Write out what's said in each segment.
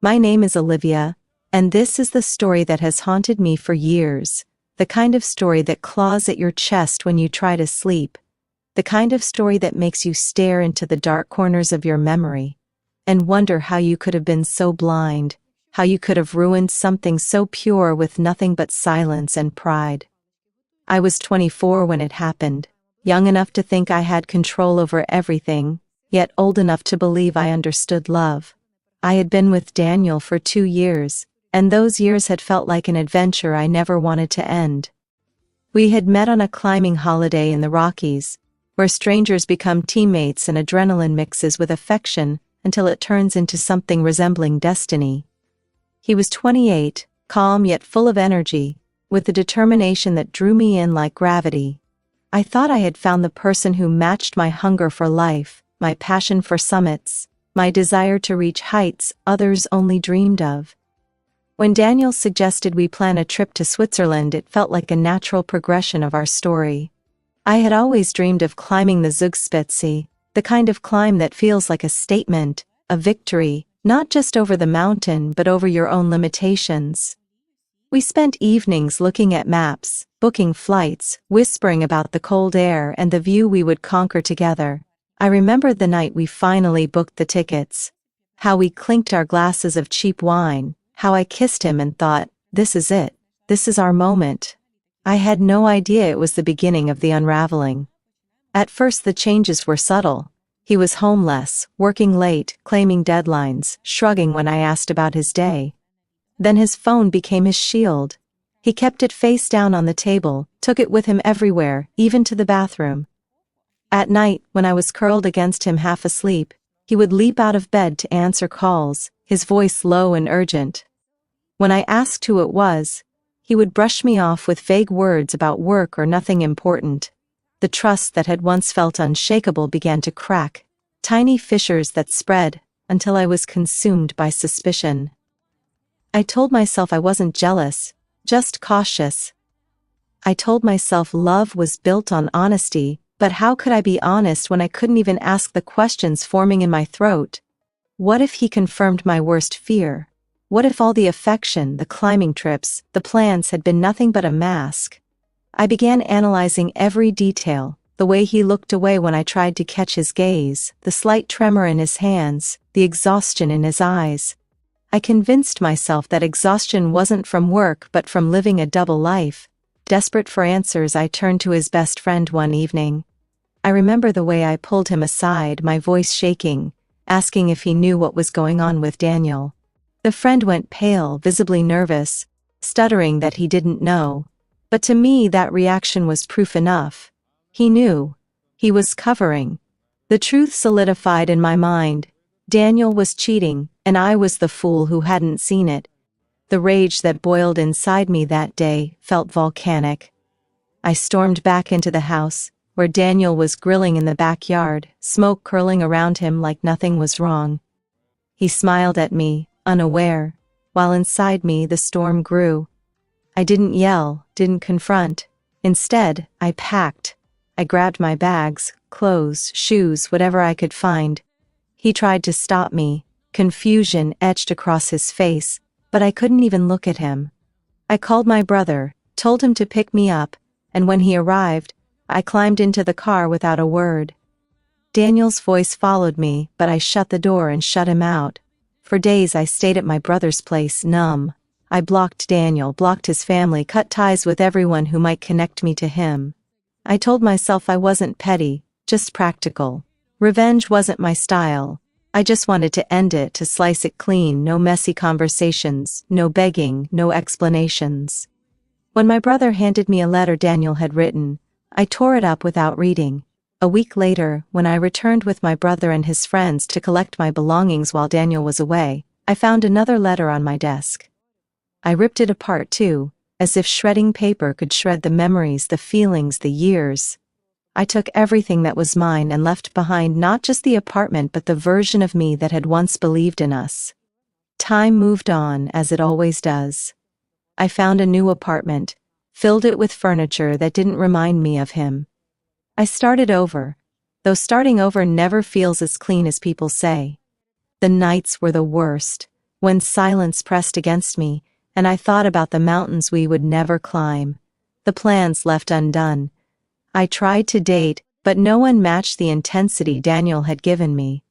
My name is Olivia, and this is the story that has haunted me for years, the kind of story that claws at your chest when you try to sleep, the kind of story that makes you stare into the dark corners of your memory and wonder how you could have been so blind, how you could have ruined something so pure with nothing but silence and pride. I was 24 when it happened, young enough to think I had control over everything, yet old enough to believe I understood love. I had been with Daniel for 2 years, and those years had felt like an adventure I never wanted to end. We had met on a climbing holiday in the Rockies, where strangers become teammates and adrenaline mixes with affection until it turns into something resembling destiny. He was 28, calm yet full of energy, with a determination that drew me in like gravity. I thought I had found the person who matched my hunger for life, my passion for summits, my desire to reach heights others only dreamed of. When Daniel suggested we plan a trip to Switzerland, it felt like a natural progression of our story. I had always dreamed of climbing the Zugspitze, the kind of climb that feels like a statement, a victory, not just over the mountain but over your own limitations. We spent evenings looking at maps, booking flights, whispering about the cold air and the view we would conquer together. I remember the night we finally booked the tickets. How we clinked our glasses of cheap wine, how I kissed him and thought, this is it, this is our moment. I had no idea it was the beginning of the unraveling. At first the changes were subtle. He was home less, working late, claiming deadlines, shrugging when I asked about his day. Then his phone became his shield. He kept it face down on the table, took it with him everywhere, even to the bathroom. At night, when I was curled against him half asleep, he would leap out of bed to answer calls, his voice low and urgent. When I asked who it was, he would brush me off with vague words about work or nothing important. The trust that had once felt unshakable began to crack, tiny fissures that spread until I was consumed by suspicion. I told myself I wasn't jealous, just cautious. I told myself love was built on honesty, but how could I be honest when I couldn't even ask the questions forming in my throat? What if he confirmed my worst fear? What if all the affection, the climbing trips, the plans had been nothing but a mask? I began analyzing every detail, the way he looked away when I tried to catch his gaze, the slight tremor in his hands, the exhaustion in his eyes. I convinced myself that exhaustion wasn't from work but from living a double life. Desperate for answers, I turned to his best friend one evening. I remember the way I pulled him aside, my voice shaking, asking if he knew what was going on with Daniel. The friend went pale, visibly nervous, stuttering that he didn't know. But to me that reaction was proof enough. He knew. He was covering. The truth solidified in my mind. Daniel was cheating, and I was the fool who hadn't seen it. The rage that boiled inside me that day felt volcanic. I stormed back into the house, where Daniel was grilling in the backyard, smoke curling around him like nothing was wrong. He smiled at me, unaware, while inside me the storm grew. I didn't yell, didn't confront. Instead, I packed. I grabbed my bags, clothes, shoes, whatever I could find. He tried to stop me, confusion etched across his face, but I couldn't even look at him. I called my brother, told him to pick me up, and when he arrived, I climbed into the car without a word. Daniel's voice followed me, but I shut the door and shut him out. For days I stayed at my brother's place, numb. I blocked Daniel, blocked his family, cut ties with everyone who might connect me to him. I told myself I wasn't petty, just practical. Revenge wasn't my style. I just wanted to end it, to slice it clean, no messy conversations, no begging, no explanations. When my brother handed me a letter Daniel had written, I tore it up without reading. A week later, when I returned with my brother and his friends to collect my belongings while Daniel was away, I found another letter on my desk. I ripped it apart too, as if shredding paper could shred the memories, the feelings, the years. I took everything that was mine and left behind not just the apartment but the version of me that had once believed in us. Time moved on, as it always does. I found a new apartment, filled it with furniture that didn't remind me of him. I started over, though starting over never feels as clean as people say. The nights were the worst. when silence pressed against me, and I thought about the mountains we would never climb, the plans left undone. I tried to date, but no one matched the intensity Daniel had given me.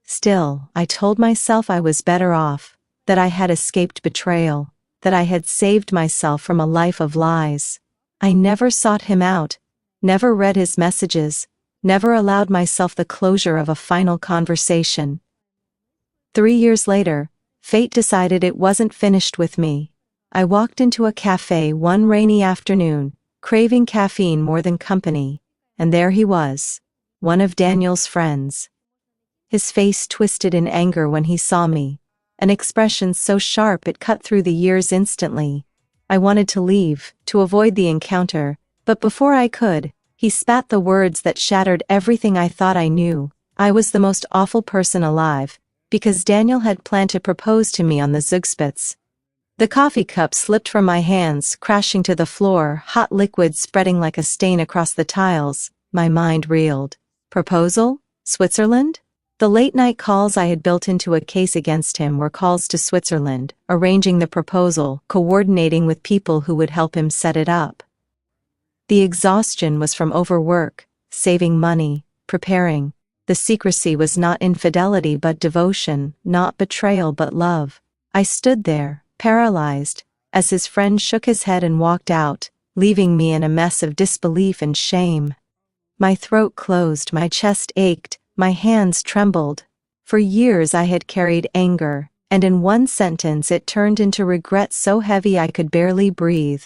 Still, I told myself I was better off, that I had escaped betrayal, that I had saved myself from a life of lies. I never sought him out, never read his messages, never allowed myself the closure of a final conversation. 3 years later, fate decided it wasn't finished with me. I walked into a cafe one rainy afternoon, craving caffeine more than company, and there he was, one of Daniel's friends. His face twisted in anger when he saw me, an expression so sharp it cut through the years instantly. I wanted to leave, to avoid the encounter, but before I could, he spat the words that shattered everything I thought I knew. I was the most awful person alive, because Daniel had planned to propose to me on the Zugspitze. The coffee cup slipped from my hands, crashing to the floor, hot liquid spreading like a stain across the tiles. My mind reeled. Proposal? Switzerland? The late-night calls I had built into a case against him were calls to Switzerland, arranging the proposal, coordinating with people who would help him set it up. The exhaustion was from overwork, saving money, preparing. The secrecy was not infidelity but devotion, not betrayal but love. I stood there, paralyzed, as his friend shook his head and walked out, leaving me in a mess of disbelief and shame. My throat closed, my chest ached, my hands trembled. For years I had carried anger, and in one sentence it turned into regret so heavy I could barely breathe.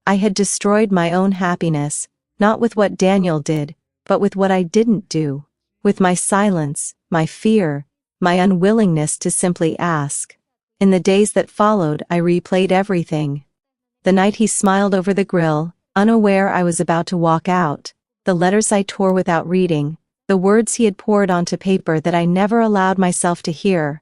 I had destroyed my own happiness, not with what Daniel did, but with what I didn't do, with my silence, my fear, my unwillingness to simply ask. In the days that followed, I replayed everything. The night he smiled over the grill, unaware I was about to walk out, the letters I tore without reading, the words he had poured onto paper that I never allowed myself to hear,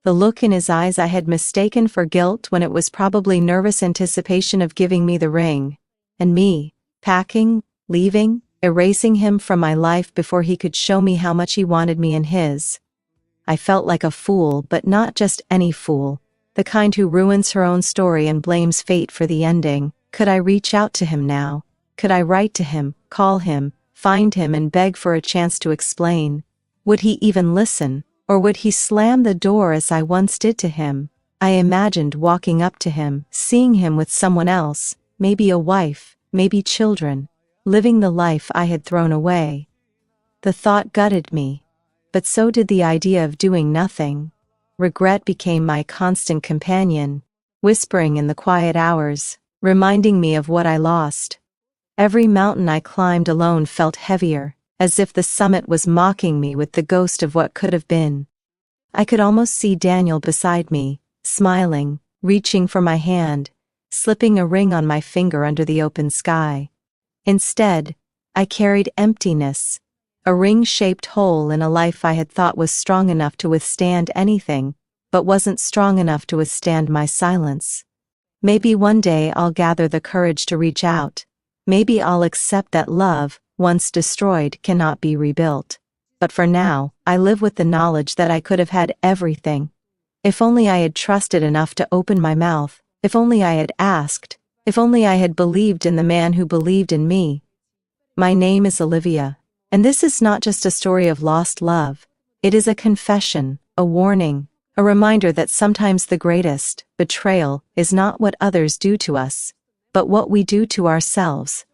the look in his eyes I had mistaken for guilt when it was probably nervous anticipation of giving me the ring, and me, packing, leaving, erasing him from my life before he could show me how much he wanted me in his. I felt like a fool, but not just any fool, the kind who ruins her own story and blames fate for the ending. Could I reach out to him now? Could I write to him, call him, find him and beg for a chance to explain? Would he even listen, or would he slam the door as I once did to him? I imagined walking up to him, seeing him with someone else, maybe a wife, maybe children, living the life I had thrown away. The thought gutted me, but so did the idea of doing nothing. Regret became my constant companion, whispering in the quiet hours, reminding me of what I lost. Every mountain I climbed alone felt heavier, as if the summit was mocking me with the ghost of what could have been. I could almost see Daniel beside me, smiling, reaching for my hand, slipping a ring on my finger under the open sky. Instead, I carried emptiness, a ring-shaped hole in a life I had thought was strong enough to withstand anything, but wasn't strong enough to withstand my silence. Maybe one day I'll gather the courage to reach out. Maybe I'll accept that love, once destroyed, cannot be rebuilt. But for now, I live with the knowledge that I could have had everything. If only I had trusted enough to open my mouth, if only I had asked, if only I had believed in the man who believed in me. My name is Olivia, and this is not just a story of lost love. It is a confession, a warning, a reminder that sometimes the greatest betrayal is not what others do to us, but what we do to ourselves.